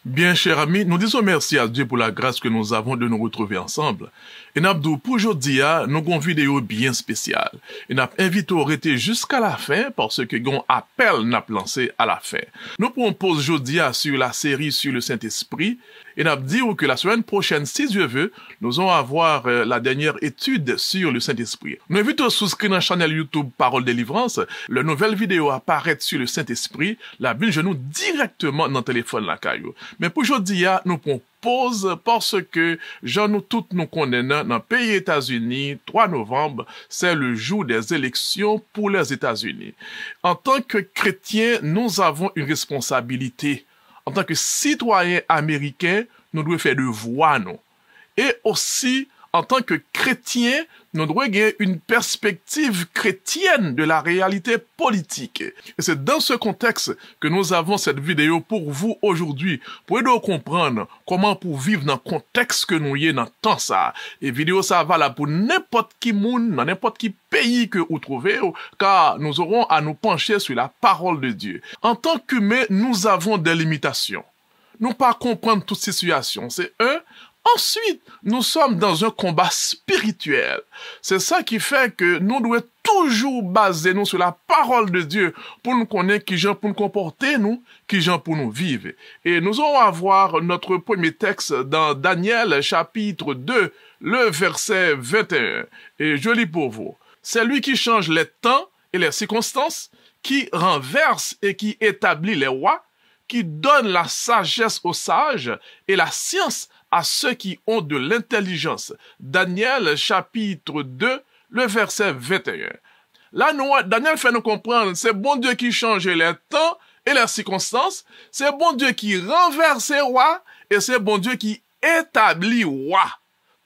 Bien, chers amis, nous disons merci à Dieu pour la grâce que nous avons de nous retrouver ensemble. Et nous, pour aujourd'hui, nous avons une vidéo bien spéciale. Et nous invité à rester jusqu'à la fin parce que nous appel nous lancé à la fin. Nous proposons aujourd'hui sur la série sur le Saint-Esprit. Et nous dit que la semaine prochaine, si Dieu veut, nous allons avoir la dernière étude sur le Saint-Esprit. Nous invitons à souscrire à la chaîne YouTube Parole Délivrance. La nouvelle vidéo apparaît sur le Saint-Esprit. La Bible, je nous directement dans le téléphone la caillou. Mais pour aujourd'hui, nous propose parce que nous tous nous connaissons dans le pays États-Unis, 3 novembre, c'est le jour des élections pour les États-Unis. En tant que chrétiens, nous avons une responsabilité. En tant que citoyens américains, nous devons faire de voix, non. Et aussi, en tant que chrétiens, nous devons avoir une perspective chrétienne de la réalité politique. Et c'est dans ce contexte que nous avons cette vidéo pour vous aujourd'hui, pour aider à comprendre comment pour vivre dans le contexte que nous y est dans temps ça. Et vidéo ça va là pour n'importe qui monde, dans n'importe qui pays que vous trouvez, car nous aurons à nous pencher sur la parole de Dieu. En tant qu'humains, nous avons des limitations. Nous pas comprendre toute situation. C'est Ensuite, nous sommes dans un combat spirituel. C'est ça qui fait que nous devons toujours baser nous sur la parole de Dieu pour nous connaître qui gens pour nous comporter nous, qui gens pour nous vivre. Et nous allons avoir notre premier texte dans Daniel chapitre 2, le verset 21. Et je lis pour vous. C'est lui qui change les temps et les circonstances, qui renverse et qui établit les rois, qui donne la sagesse aux sages et la science à ceux qui ont de l'intelligence. Daniel chapitre 2, le verset 21. Là, Daniel fait nous comprendre, c'est bon Dieu qui change les temps et les circonstances, c'est bon Dieu qui renverse les rois, et c'est bon Dieu qui établit roi.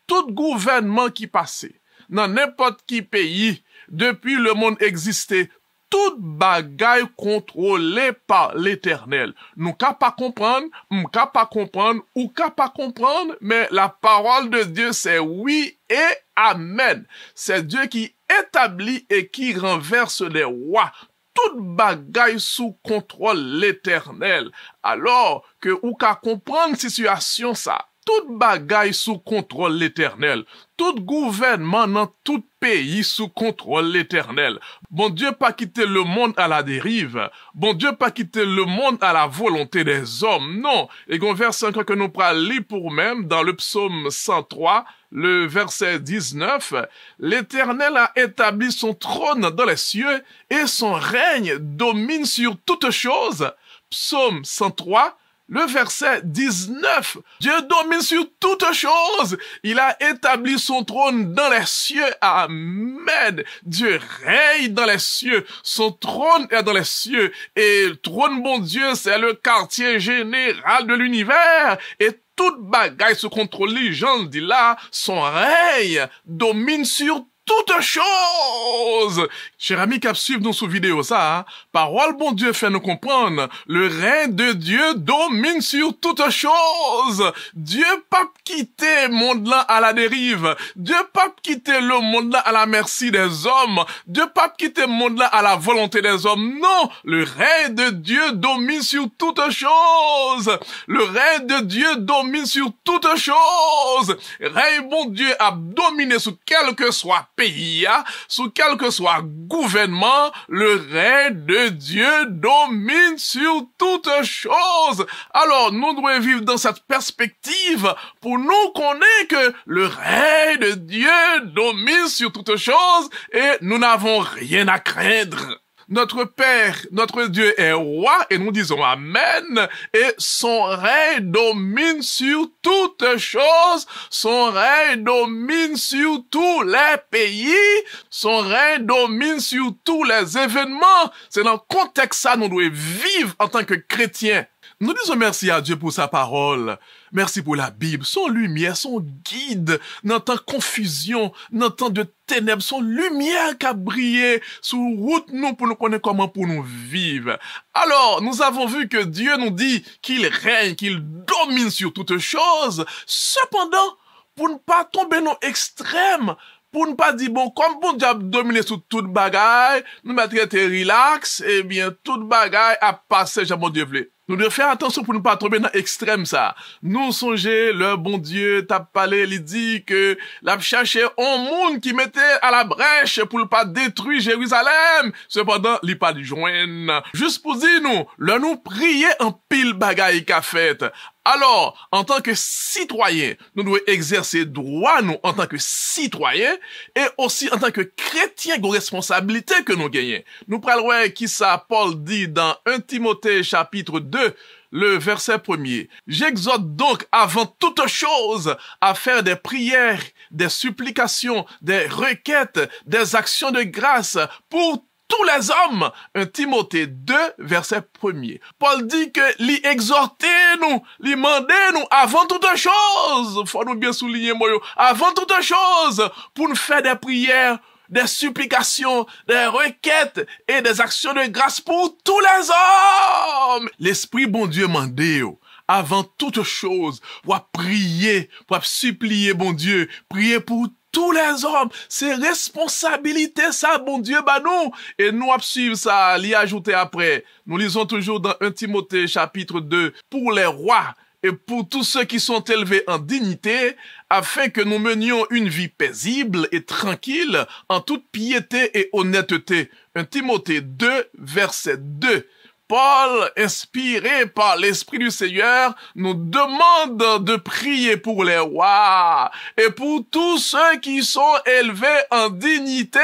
Tout gouvernement qui passait, dans n'importe qui pays, depuis le monde existait, toute bagaille contrôlée par l'Éternel. Nous qu'à pas comprendre, m'qu'à pas comprendre, ou qu'à pas comprendre, mais la parole de Dieu c'est oui et amen. C'est Dieu qui établit et qui renverse les rois. Toute bagaille sous contrôle l'Éternel. Alors que ou qu'à comprendre situation ça, toute bagaille sous contrôle l'Éternel. Tout gouvernement dans tout pays sous contrôle l'Éternel. Bon Dieu pas quitter le monde à la dérive. Bon Dieu pas quitter le monde à la volonté des hommes. Non. Et qu'on verset encore que nous prenons lire pour même dans le psaume 103, le verset 19. L'Éternel a établi son trône dans les cieux et son règne domine sur toutes choses. Psaume 103. Le verset 19, Dieu domine sur toutes choses. Il a établi son trône dans les cieux. Amen. Dieu règne dans les cieux. Son trône est dans les cieux. Et le trône, bon Dieu, c'est le quartier général de l'univers. Et toute bagaille se contrôle, les gens disent là, son règne domine sur toutes choses. Chers amis qui suivent nous sous vidéo ça, parole bon Dieu fait nous comprendre, le règne de Dieu domine sur toutes choses. Dieu pas quitter le monde là à la dérive. Dieu pas quitter le monde là à la merci des hommes. Dieu pas quitter le monde là à la volonté des hommes. Non, le règne de Dieu domine sur toutes choses. Le règne de Dieu domine sur toutes choses. Règne bon Dieu a dominé sur quel que soit pays, sous quel que soit gouvernement, le règne de Dieu domine sur toutes choses. Alors, nous devons vivre dans cette perspective pour nous connaître que le règne de Dieu domine sur toutes choses et nous n'avons rien à craindre. Notre Père, notre Dieu est roi et nous disons Amen et son règne domine sur toutes choses, son règne domine sur tous les pays, son règne domine sur tous les événements. C'est dans le contexte ça nous devons vivre en tant que chrétiens. Nous disons merci à Dieu pour sa parole. Merci pour la Bible, son lumière, son guide dans tant de confusion, dans tant de ténèbres, son lumière qui a brillé sur route nous pour nous connaître comment pour nous vivre. Alors, nous avons vu que Dieu nous dit qu'il règne, qu'il domine sur toutes choses. Cependant, pour ne pas tomber dans l'extrême, pour ne pas dire, bon, comme bon Dieu a dominé sur toute bagaille, nous mettre relax, eh bien, toute bagaille a passé, j'ai mon Dieu voulu. Nous devons faire attention pour ne pas tomber dans l'extrême ça. Nous songer, le bon Dieu t'a parlé, il dit que l'a cherché un monde qui mettait à la brèche pour ne pas détruire Jérusalem. Cependant, il pas de joindre. Juste pour dire nous prier en pile bagaille qu'a fait. Alors, en tant que citoyen, nous devons exercer droit, nous, en tant que citoyen, et aussi en tant que chrétien, nos responsabilités que nous gagnons. Nous parlons qui ça, Paul dit dans 1 Timothée chapitre 2, le verset 1er. J'exhorte donc avant toute chose à faire des prières, des supplications, des requêtes, des actions de grâce pour tous les hommes. 1 Timothée 2, verset 1er. Paul dit que l'y exhorter nous, l'y mander nous avant toute chose. Faut nous bien souligner, moi, avant toute chose, pour nous faire des prières, des supplications, des requêtes et des actions de grâce pour tous les hommes. L'Esprit bon Dieu mande avant toute chose, pour prier, pour supplier bon Dieu, prier pour tous les hommes. C'est responsabilité ça, bon Dieu, bah nous. Et nous suivre ça, l'y ajouter après. Nous lisons toujours dans 1 Timothée chapitre 2, pour les rois et pour tous ceux qui sont élevés en dignité, afin que nous menions une vie paisible et tranquille, en toute piété et honnêteté. 1 Timothée 2, verset 2. Paul, inspiré par l'Esprit du Seigneur, nous demande de prier pour les rois et pour tous ceux qui sont élevés en dignité.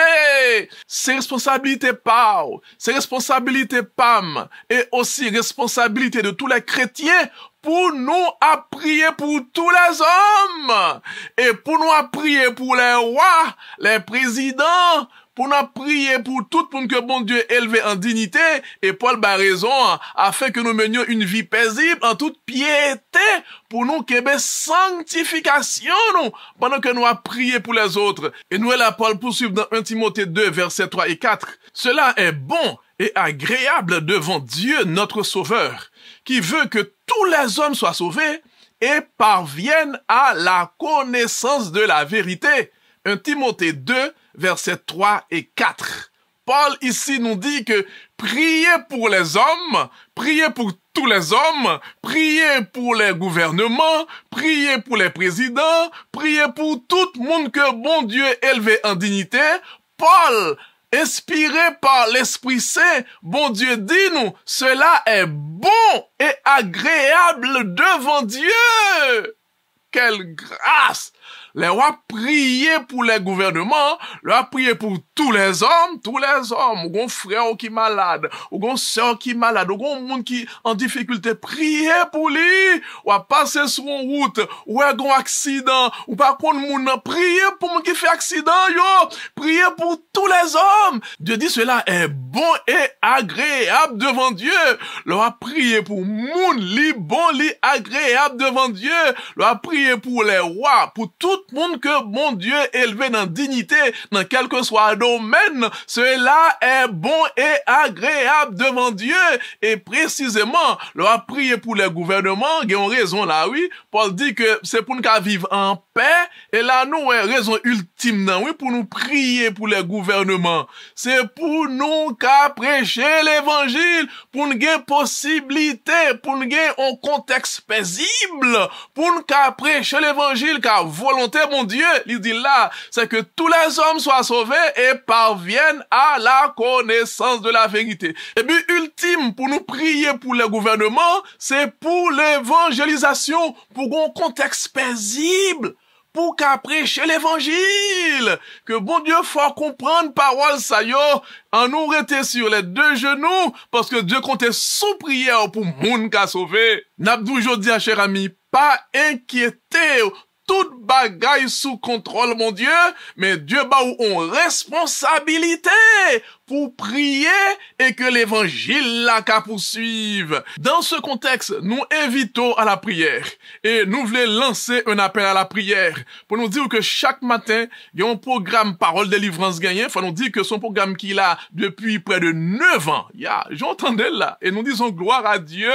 C'est responsabilité Paul, c'est responsabilité Pam et aussi responsabilité de tous les chrétiens pour nous à prier pour tous les hommes et pour nous à prier pour les rois, les présidents, pour nous prier pour tout le monde que bon Dieu élevé en dignité, et Paul a raison, afin que nous menions une vie paisible en toute piété, pour nous qu'il y ait sanctification, nous, pendant que nous avons prié pour les autres. Et nous, là, Paul poursuit dans 1 Timothée 2, versets 3 et 4. Cela est bon et agréable devant Dieu, notre Sauveur, qui veut que tous les hommes soient sauvés et parviennent à la connaissance de la vérité. 1 Timothée 2, versets 3 et 4. Paul ici nous dit que priez pour les hommes, priez pour tous les hommes, priez pour les gouvernements, priez pour les présidents, priez pour tout le monde que bon Dieu élevé en dignité. Paul, inspiré par l'Esprit Saint, bon Dieu dit nous, cela est bon et agréable devant Dieu. Quelle grâce! Les rois priaient pour les gouvernements, leur priaient pour tous les hommes, ou gon frère qui est malade, ou gon sœur qui est malade, ou gon monde qui en difficulté, priez pour lui, ou à passer sur une route, ou à gon accident, ou par contre moun, priez pour moun qui fait accident, yo, priez pour tous les hommes. Dieu dit cela est bon et agréable devant Dieu. Leur a prié pour moun, li bon, li agréable devant Dieu. Leur a prié pour les rois, pour tout monde que bon Dieu élevé dans dignité, dans quel que soit le domaine, cela est bon et agréable devant Dieu. Et précisément, leur a prié pour les gouvernements, ils ont raison là, oui. Paul dit que c'est pour nous vivre en paix, et là, nous, raison ultime, non, oui, pour nous prier pour les gouvernements. C'est pour nous qu'à prêcher l'évangile, pour nous gagner possibilité, pour nous gagner un contexte paisible, pour nous qu'à prêcher l'évangile, car volonté, mon Dieu, il dit là, c'est que tous les hommes soient sauvés et parviennent à la connaissance de la vérité. Et but ultime, pour nous prier pour le gouvernement, c'est pour l'évangélisation, pour un contexte paisible, pour qu'à prêcher l'évangile, que bon Dieu faut comprendre parole ça yo, en nous rester sur les deux genoux, parce que Dieu comptait sous prière pour moun qu'a sauvé. N'abdou aujourd'hui, cher ami, pas inquiéter, toute bagaille sous contrôle, mon Dieu, mais Dieu ba ou on responsabilité pour prier et que l'évangile la ka poursuive. Dans ce contexte, nous invitons à la prière et nous voulons lancer un appel à la prière pour nous dire que chaque matin, il y a un programme Parole Délivrance Gagné. Faut nous dire que son programme qu'il a depuis près de 9 ans. J'entendais là et nous disons gloire à Dieu.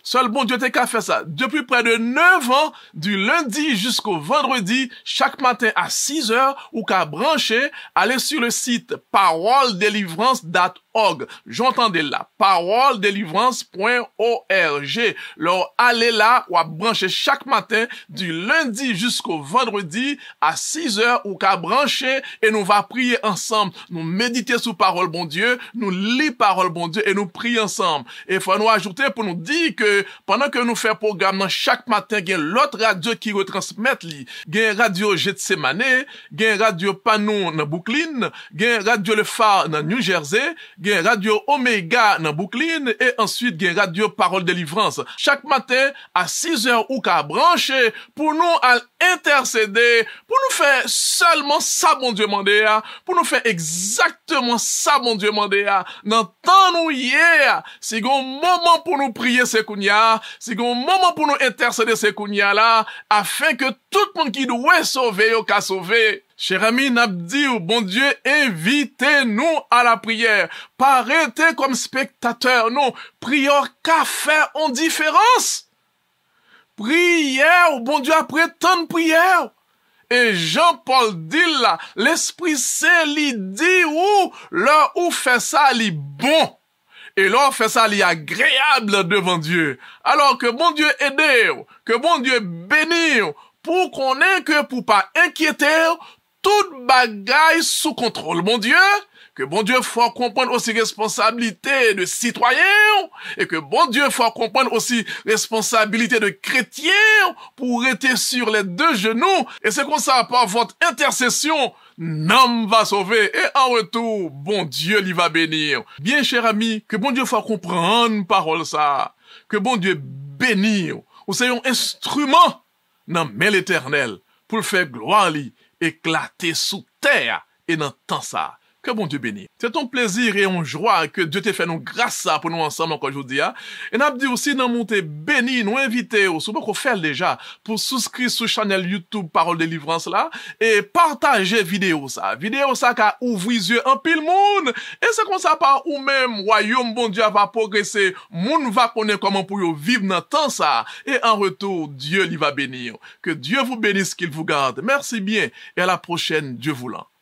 Seul bon Dieu qu'à faire ça. Depuis près de 9 ans, du lundi jusqu'au vendredi, chaque matin à 6 heures, ou qu'à brancher, aller sur le site paroledelivrance.org parole-délivrance.org. J'entendais là, parole-délivrance.org. Alors, allez là, ou à brancher chaque matin, du lundi jusqu'au vendredi, à 6 heures, ou qu'à brancher, et nous va prier ensemble. Nous méditer sous parole, bon Dieu, nous lire parole, bon Dieu, et nous prier ensemble. Et il faut nous ajouter pour nous dire que, pendant que nous faisons programme, chaque matin, il y a l'autre radio qui retransmet, il y a radio Getsemane, il y a radio Panou dans Brooklyn, il y a radio Le Phare dans New Jersey, il y a radio Omega dans Brooklyn, et ensuite il y a radio Parole Délivrance. Chaque matin, à 6 heures ou qu'à brancher, pour nous à intercéder, pour nous faire seulement ça, mon Dieu, mandé, pour nous faire exactement ça, mon Dieu, mandé, dans temps nous hier, c'est un moment pour nous prier ces kounia, c'est un moment pour nous intercéder ces kounia là, afin que tout le monde qui doit sauver, yo ka sauver. Cher ami, n'a dit, bon Dieu, invitez-nous à la prière. Pas arrêter comme spectateur, non. Prière qu'a fait en différence. Prière, bon Dieu, après tant de prière. Et Jean-Paul dit là, l'Esprit Saint lui dit là où fait ça, lui bon. Et là, fait ça, lui agréable devant Dieu. Alors que bon Dieu aide, que bon Dieu bénisse, pour qu'on ait que pour pas inquiéter, toute bagaille sous contrôle, mon Dieu, que bon Dieu faut comprendre aussi responsabilité de citoyen, et que bon Dieu faut comprendre aussi responsabilité de chrétien, pour être sur les deux genoux, et c'est comme ça, par votre intercession, l'homme va sauver, et en retour, bon Dieu lui va bénir. Bien, cher ami, que bon Dieu faut comprendre parole ça, que bon Dieu bénisse, ou c'est un instrument, dans main l'éternel, pour le faire gloire lui, éclater sous terre et dans temps ça. Que bon Dieu bénisse. C'est un plaisir et une joie que Dieu t'ait fait nous grâce pour nous ensemble encore aujourd'hui. Et nous avons dit aussi dans monter béni, nous inviter au souvent qu'on fait déjà pour souscrire sur channel YouTube Parole Délivrance là et partager vidéo ça. Vidéo ça qui a ouvert les yeux en pile monde. Et c'est comme ça par ou même royaume bon Dieu va progresser. Monde va connaître comment pour vivre dans temps ça. Et en retour, Dieu lui va bénir. Que Dieu vous bénisse, qu'il vous garde. Merci bien et à la prochaine, Dieu voulant.